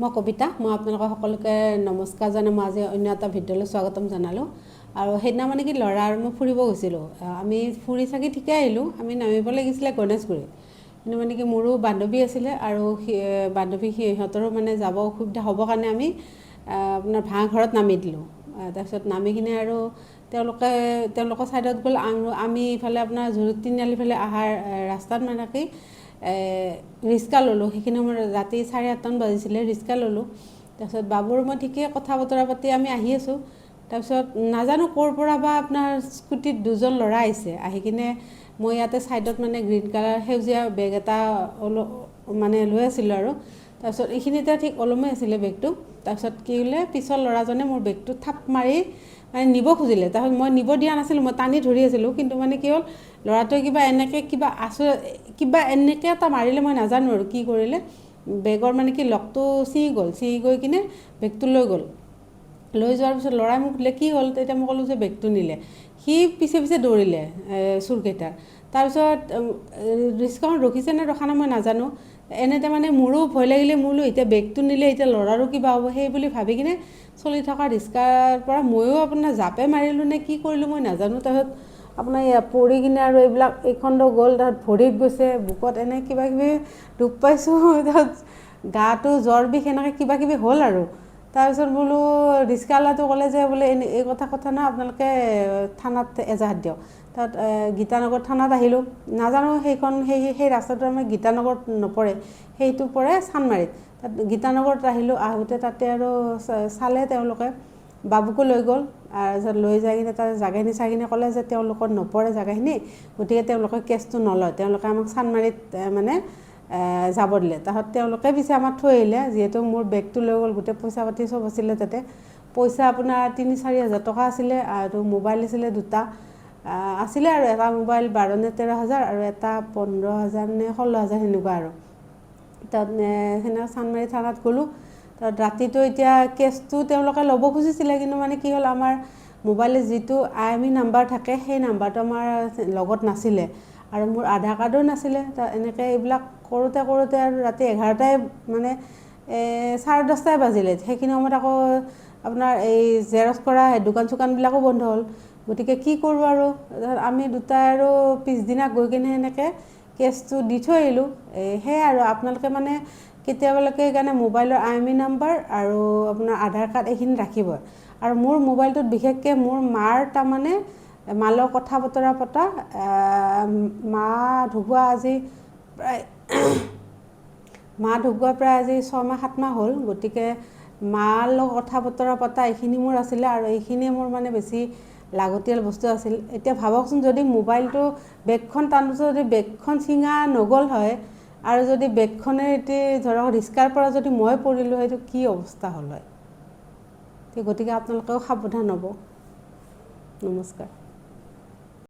মই কবিতা মই আপোনালোকক সকলোকে নমস্কাৰ জনাই মই আজি অন্য এটা ভিডিঅ'লৈ স্বাগতম জনালোঁ আৰু সেইদিনা মানে কি ল'ৰা আৰু মই ফুৰিব গৈছিলোঁ আমি ফুৰি চাকি ঠিকে আহিলোঁ আমি নামিব লাগিছিলে গণেশগুৰিত কিন্তু মানে কি মোৰো বান্ধৱী আছিলে আৰু বান্ধৱী সিহঁতৰো মানে যাব অসুবিধা হ'ব কাৰণে আমি আপোনাৰ ভাড়াঘৰত নামি দিলোঁ তাৰপিছত নামি কিনে আৰু তেওঁলোকৰ ছাইডত গ'ল আৰু আমি ইফালে আপোনাৰ জুৰুড তিনিআলি ফালে অহাৰ ৰাস্তাত মানে কি ৰিক্সা ল'লোঁ সেইখিনি সময়ত ৰাতি 8:30 বাজিছিলে ৰিক্সা ল'লোঁ তাৰপিছত বাবুৰ মই ঠিকেই কথা বতৰা পাতি আমি আহি আছোঁ তাৰপিছত নাজানো ক'ৰ পৰা বা আপোনাৰ স্কুটিত দুজন ল'ৰা আহিছে আহি কিনে মই ইয়াতে ছাইডত মানে গ্ৰীণ কালাৰ সেউজীয়া বেগ এটা মানে লৈ আছিলোঁ আৰু তাৰপিছত এইখিনিতে ঠিক ওলমাই আছিলে বেগটো তাৰপিছত কি হ'লে পিছৰ ল'ৰাজনে মোৰ বেগটো থাপ মাৰি মানে নিব খুজিলে তাৰপিছত মই নিব দিয়া নাছিলোঁ মই টানি ধৰি আছিলোঁ কিন্তু মানে কি হ'ল ল'ৰাটোৱে কিবা এনেকৈ এটা মাৰিলে মই নাজানো আৰু কি কৰিলে বেগৰ মানে কি লকটো ছিঙি গৈ কিনে বেগটো লৈ গ'ল লৈ যোৱাৰ পিছত ল'ৰাই মোক সুধিলে কি হ'ল তেতিয়া মই ক'লোঁ যে বেগটো নিলে সি পিছে পিছে দৌৰিলে চোৰকেইটাৰ তাৰপিছত ৰিক্সাখন ৰখিছে নে ৰখা নাই মই নাজানো এনেতে মানে মোৰো ভয় লাগিলে মোৰো এতিয়া বেগটো নিলে এতিয়া ল'ৰাৰো কিবা হ'ব সেই বুলি ভাবি কিনে চলি থকা ৰিক্সাৰ পৰা ময়ো আপোনাৰ জাপে মাৰিলোঁ নে কি কৰিলোঁ মই নাজানো তাৰপিছত আপোনাৰ পৰি কিনে আৰু এইবিলাক এইখণ্ড গ'ল তাত ভৰিত গৈছে বুকত এনে কিবা কিবি দুখ পাইছোঁ তাত গাটো জ্বৰ বিষ এনেকৈ কিবা কিবি হ'ল আৰু তাৰপিছত বোলো ৰিক্সাৱালাটো ক'লে যে বোলে এই কথা নহয় আপোনালোকে থানাত এজাহাৰ দিয়ক তাত গীতানগৰ থানাত আহিলোঁ নাজানো সেই ৰাস্তাটো আমাৰ গীতানগৰত নপৰে সেইটো পৰে চানমাৰীত তাত গীতানগৰত আহিলোঁ আহোঁতে তাতে আৰু চালে তেওঁলোকে বাবুকো লৈ গ'ল তাৰপিছত লৈ যাই কিনে তাৰ জাগাখিনি চাই কিনে ক'লে যে তেওঁলোকৰ নপৰে জাগাখিনি গতিকে তেওঁলোকে কেছটো নলয় তেওঁলোকে আমাক চানমাৰীত মানে যাব দিলে তাহাঁত তেওঁলোকে পিছে আমাক থৈ আহিলে যিহেতু মোৰ বেগটো লৈ গ'ল গোটেই পইচা পাতি চব আছিলে তাতে পইচা আপোনাৰ 3-4 হাজাৰ টকা আছিলে আৰু মোবাইল আছিলে দুটা আছিলে আৰু এটা মোবাইল 12 নে 13 হাজাৰ আৰু এটা 15 হাজাৰ নে 16 হাজাৰ সেনেকুৱা আৰু তাত সেনেকৈ চানমাৰী থানাত গ'লোঁ তাত ৰাতিটো এতিয়া কেছটো তেওঁলোকে ল'ব খুজিছিলে কিন্তু মানে কি হ'ল আমাৰ মোবাইলত যিটো IMEI নাম্বাৰ থাকে সেই নাম্বাৰটো আমাৰ লগত নাছিলে আৰু মোৰ আধাৰ কাৰ্ডো নাছিলে এনেকৈ এইবিলাক কৰোঁতে আৰু ৰাতি 11টাই মানে 10:30 বাজিলে সেইখিনি সময়ত আকৌ আপোনাৰ এই জেৰক্স কৰা দোকান চোকানবিলাকো বন্ধ হ'ল গতিকে কি কৰোঁ আৰু আমি দুটাই আৰু পিছদিনা গৈ কিনে এনেকৈ কেছটো দি থৈ আহিলোঁ সেয়াই আৰু আপোনালোকে মানে কেতিয়াবালৈকে সেইকাৰণে মোবাইলৰ IMEI নাম্বাৰ আৰু আপোনাৰ আধাৰ কাৰ্ড এইখিনি ৰাখিব আৰু মোৰ মোবাইলটোত বিশেষকৈ মোৰ মাৰ তাৰমানে মালৰ কথা বতৰা পতা মা ঢুকোৱা প্ৰায় আজি 6-7 মাহ হ'ল গতিকে মাৰ লগত কথা বতৰা পতা এইখিনি মোৰ আছিলে আৰু এইখিনিয়ে মোৰ মানে বেছি লাগতিয়াল বস্তু আছিল এতিয়া ভাবকচোন যদি মোবাইলটো বেগখন টানোতে যদি বেগখন ছিঙা নগ'ল হয় আৰু যদি বেগখনে এতিয়া ধৰক ৰিক্সাৰ পৰা যদি মই পৰিলোঁ সেইটো কি অৱস্থা হ'ল হয় গতিকে আপোনালোকেও সাৱধান হ'ব নমস্কাৰ